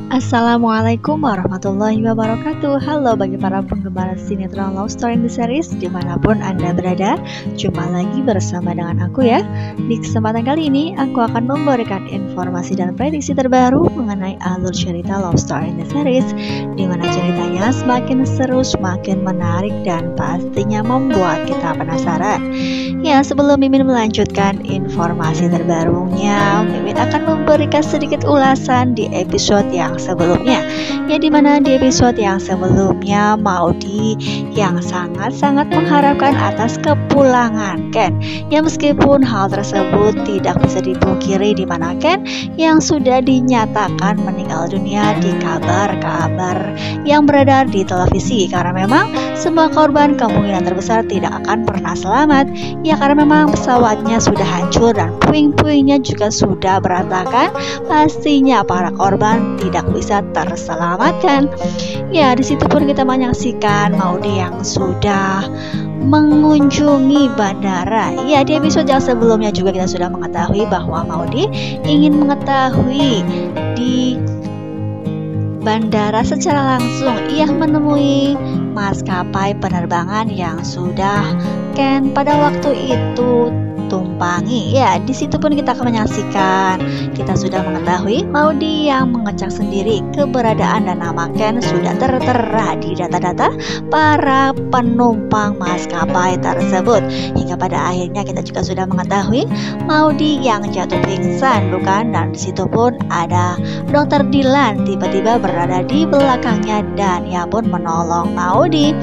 Assalamualaikum warahmatullahi wabarakatuh. Halo bagi para penggemar sinetron Love Story in the Series dimanapun Anda berada. Jumpa lagi bersama dengan aku ya. Di kesempatan kali ini aku akan memberikan informasi dan prediksi terbaru mengenai alur cerita Love Story in the Series, dimana ceritanya semakin seru, semakin menarik, dan pastinya membuat kita penasaran. Ya, sebelum Mimin melanjutkan informasi terbarunya, Mimin akan memberikan sedikit ulasan di episode yang sebelumnya. Ya, dimana di episode yang sebelumnya Maudy yang sangat-sangat mengharapkan atas kepulangan Ken. Ya, meskipun hal tersebut tidak bisa dipungkiri, dimana Ken yang sudah dinyatakan meninggal dunia di kabar-kabar yang beredar di televisi, karena memang semua korban kemungkinan terbesar tidak akan pernah selamat. Ya, karena memang pesawatnya sudah hancur dan puing-puingnya juga sudah berantakan, pastinya para korban tidak bisa terselamatkan. Ya, disitu pun kita menyaksikan Maudy yang sudah mengunjungi bandara. Ya, di episode yang sebelumnya juga kita sudah mengetahui bahwa Maudy ingin mengetahui di bandara secara langsung ia menemui maskapai penerbangan yang sudah Ken pada waktu itu tumpangi. Ya, di situ pun kita akan menyaksikan, kita sudah mengetahui Maudy yang mengecek sendiri keberadaan dan nama Ken sudah tertera di data-data para penumpang maskapai tersebut. Hingga pada akhirnya kita juga sudah mengetahui Maudy yang jatuh pingsan, bukan? Dan di situ pun ada Dokter Dylan tiba-tiba berada di belakangnya dan ia pun menolong Maudy.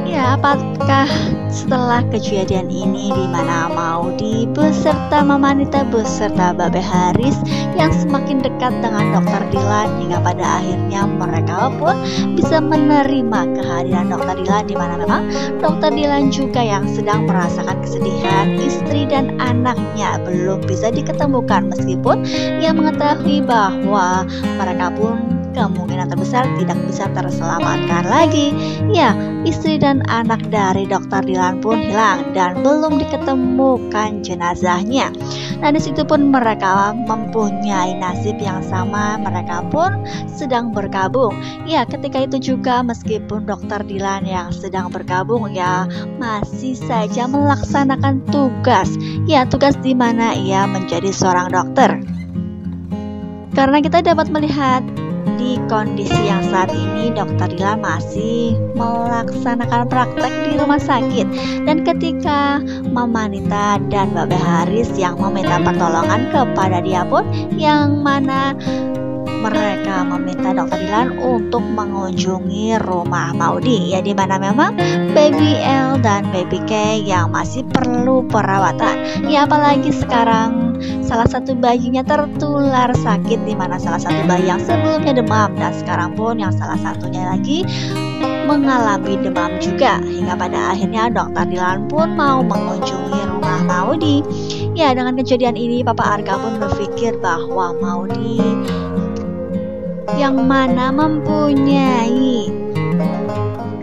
Ya, apakah setelah kejadian ini di mana Maudy beserta Mama Anita beserta Babe Haris yang semakin dekat dengan Dokter Dylan, hingga pada akhirnya mereka pun bisa menerima kehadiran Dokter Dylan, di mana memang Dokter Dylan juga yang sedang merasakan kesedihan istri dan anaknya belum bisa diketemukan, meskipun ia mengetahui bahwa mereka pun kemungkinan terbesar tidak bisa terselamatkan lagi. Ya, istri dan anak dari Dokter Dylan pun hilang dan belum diketemukan jenazahnya. Nah, di situ pun mereka mempunyai nasib yang sama, mereka pun sedang berkabung. Ya, ketika itu juga meskipun Dokter Dylan yang sedang berkabung ya masih saja melaksanakan tugas. Ya, tugas di mana ia menjadi seorang dokter. Karena kita dapat melihat di kondisi yang saat ini Dokter Dylan masih melaksanakan praktek di rumah sakit, dan ketika Mama Anita dan Babe Haris yang meminta pertolongan kepada dia pun, yang mana mereka meminta Dokter Dylan untuk mengunjungi rumah Maudy, ya dimana memang Baby L dan Baby K yang masih perlu perawatan. Ya, apalagi sekarang salah satu bayinya tertular sakit, dimana salah satu bayi yang sebelumnya demam dan sekarang pun yang salah satunya lagi mengalami demam juga. Hingga pada akhirnya Dokter Dylan pun mau mengunjungi rumah Maudy. Ya, dengan kejadian ini Papa Arka pun berpikir bahwa Maudy yang mana mempunyai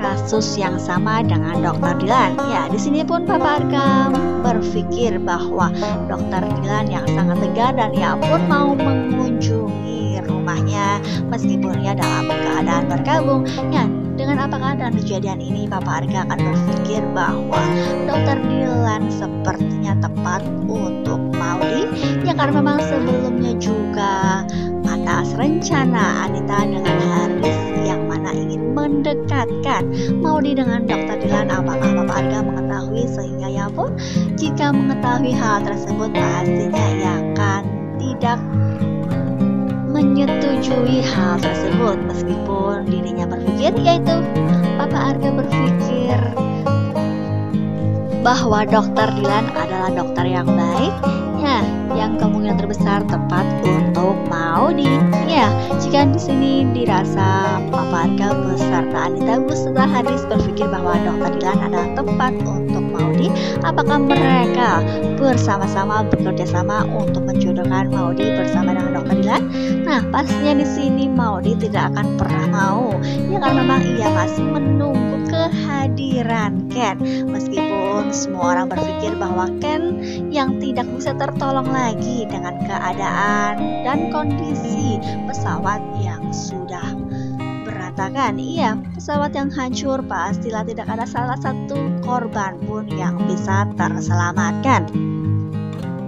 kasus yang sama dengan Dokter Dylan. Ya, di sini pun Papa Arka berpikir bahwa Dokter Dylan yang sangat tegar dan ia pun mau mengunjungi rumahnya meskipun ia dalam keadaan berkabung. Ya, dengan apakah dan kejadian ini Papa Arka akan berpikir bahwa Dokter Dylan sepertinya tepat untuk Maudy. Ya, karena memang sebelumnya juga atas rencana Anita dengan Haris yang mana ingin mendekatkan Maudy dengan Dokter Dylan, apakah Papa Arka mengetahui, sehingga ya pun jika mengetahui hal tersebut pastinya ia akan tidak menyetujui hal tersebut, meskipun dirinya berpikir, yaitu Papa Arka berpikir bahwa Dokter Dylan adalah dokter yang baik, ya, yang kemungkinan terbesar tepat untuk Maudy. Ya, jika di sini dirasa Papa Arka beserta Anita beserta Haris berpikir bahwa Dokter Dylan adalah tepat untuk Maudy, apakah mereka bersama-sama bekerja sama untuk menjodohkan Maudy bersama dengan Dokter Dylan? Nah, pastinya di sini Maudy tidak akan pernah mau. Ya, karena memang ia masih menunggu kehadiran Ken, meskipun pun semua orang berpikir bahwa Ken yang tidak bisa tertolong lagi dengan keadaan dan kondisi pesawat yang sudah berantakan. Iya, pesawat yang hancur pastilah tidak ada salah satu korban pun yang bisa terselamatkan.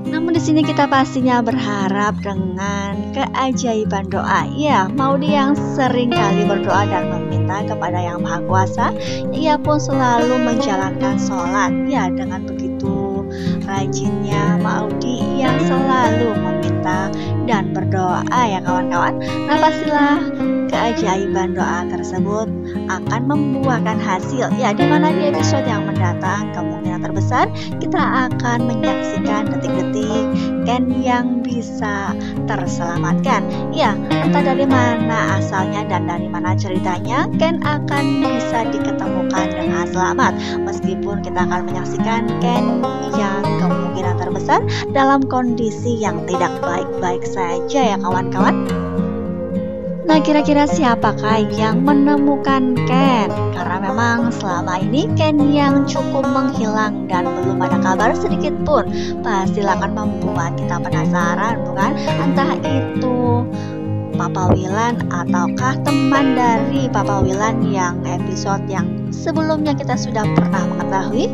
Namun di sini kita pastinya berharap dengan keajaiban doa. Ya, Maudy yang sering kali berdoa dan meminta kepada Yang Maha Kuasa, ia pun selalu menjalankan sholat. Ya, dengan begitu rajinnya Maudy yang selalu meminta dan berdoa ya kawan-kawan. Nah, pastilah keajaiban doa tersebut akan membuahkan hasil. Ya, dimana di episode yang mendatang kemungkinan terbesar kita akan menyaksikan detik-detik Ken yang bisa terselamatkan. Ya, entah dari mana asalnya dan dari mana ceritanya, Ken akan bisa diketemukan dengan selamat. Meskipun kita akan menyaksikan Ken yang kemungkinan terbesar dalam kondisi yang tidak baik-baik saja ya kawan-kawan. Nah, kira-kira siapakah yang menemukan Ken? Karena memang selama ini Ken yang cukup menghilang dan belum ada kabar sedikit pun. Pastilah akan membuat kita penasaran, bukan? Entah itu Papa Willan ataukah teman dari Papa Willan yang episode yang sebelumnya kita sudah pernah mengetahui.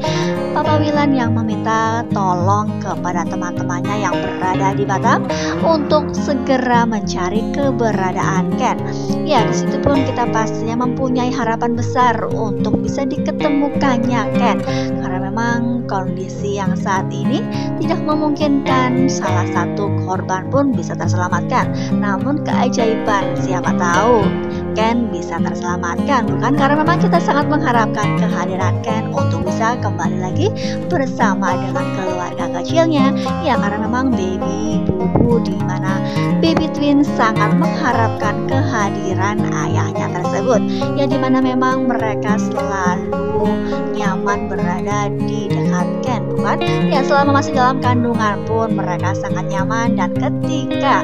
Papa Willan yang meminta tolong kepada teman-temannya yang berada di Batam untuk segera mencari keberadaan Ken. Ya, di situ pun kita pastinya mempunyai harapan besar untuk bisa diketemukannya Ken. Karena memang kondisi yang saat ini tidak memungkinkan salah satu korban pun bisa terselamatkan. Namun keajaiban, siapa tahu Ken bisa terselamatkan, bukan? Karena memang kita sangat mengharapkan kehadiran Ken untuk bisa kembali lagi bersama dengan keluarga kecilnya. Ya, karena memang baby bubu di mana baby twin sangat mengharapkan kehadiran ayahnya tersebut. Ya, di mana memang mereka selalu nyaman berada di dekat Ken, bukan? Ya, selama masih dalam kandungan pun mereka sangat nyaman, dan ketika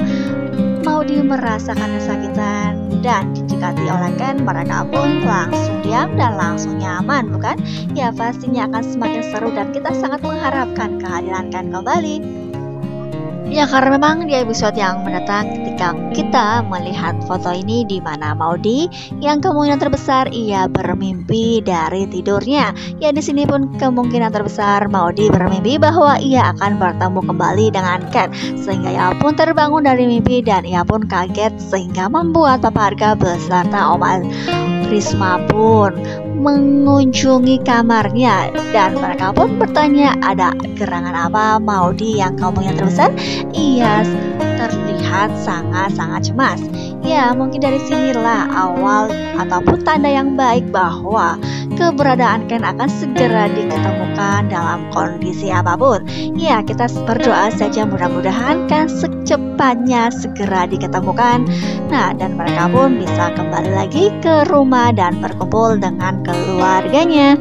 Maudy merasakan kesakitan dan didekati oleh Ken, mereka pun langsung diam dan langsung nyaman, bukan? Ya, pastinya akan semakin seru dan kita sangat mengharapkan kehadiran Ken kembali. Ya, karena memang di episode yang mendatang ketika kita melihat foto ini di mana Maudy yang kemungkinan terbesar ia bermimpi dari tidurnya. Ya, di sini pun kemungkinan terbesar Maudy bermimpi bahwa ia akan bertemu kembali dengan Ken, sehingga ia pun terbangun dari mimpi dan ia pun kaget sehingga membuat Papa Arga beserta Oma Risma pun mengunjungi kamarnya dan mereka pun bertanya ada gerangan apa Maudy yang kemungkinan terbesar ia terlihat sangat-sangat cemas. Ya, mungkin dari sinilah awal ataupun tanda yang baik bahwa keberadaan Ken akan segera diketemukan dalam kondisi apapun. Ya, kita berdoa saja mudah-mudahan Ken secepatnya segera diketemukan. Nah, dan mereka pun bisa kembali lagi ke rumah dan berkumpul dengan keluarganya.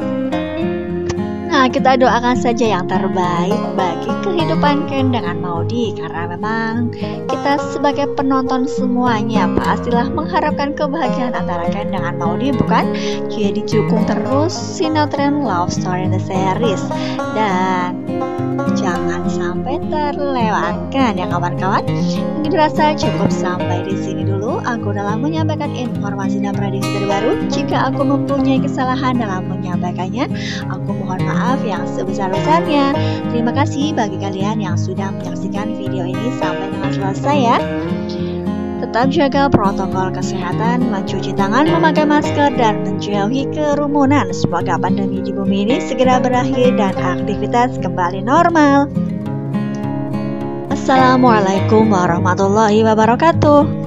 Nah, kita doakan saja yang terbaik bagi kehidupan Ken dengan Maudy, karena memang kita sebagai penonton semuanya pastilah mengharapkan kebahagiaan antara Ken dengan Maudy, bukan? Jadi dukung terus sinetron Love Story The Series dan jangan sampai terlewatkan ya kawan-kawan. Mungkin dirasa cukup sampai di sini dulu aku dalam menyampaikan informasi dan prediksi terbaru. Jika aku mempunyai kesalahan dalam menyampaikannya, aku mohon maaf yang sebesar-besarnya. Terima kasih bagi kalian yang sudah menyaksikan video ini sampai dengan selesai ya. Tetap jaga protokol kesehatan, mencuci tangan, memakai masker, dan menjauhi kerumunan. Semoga pandemi di bumi ini segera berakhir dan aktivitas kembali normal. Assalamualaikum warahmatullahi wabarakatuh.